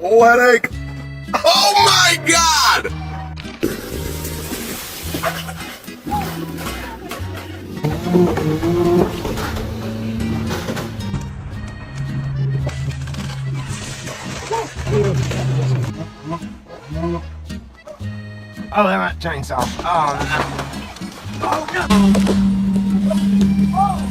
Oh, headache. Oh my God! Oh, that chainsaw. Oh, no. Oh, no.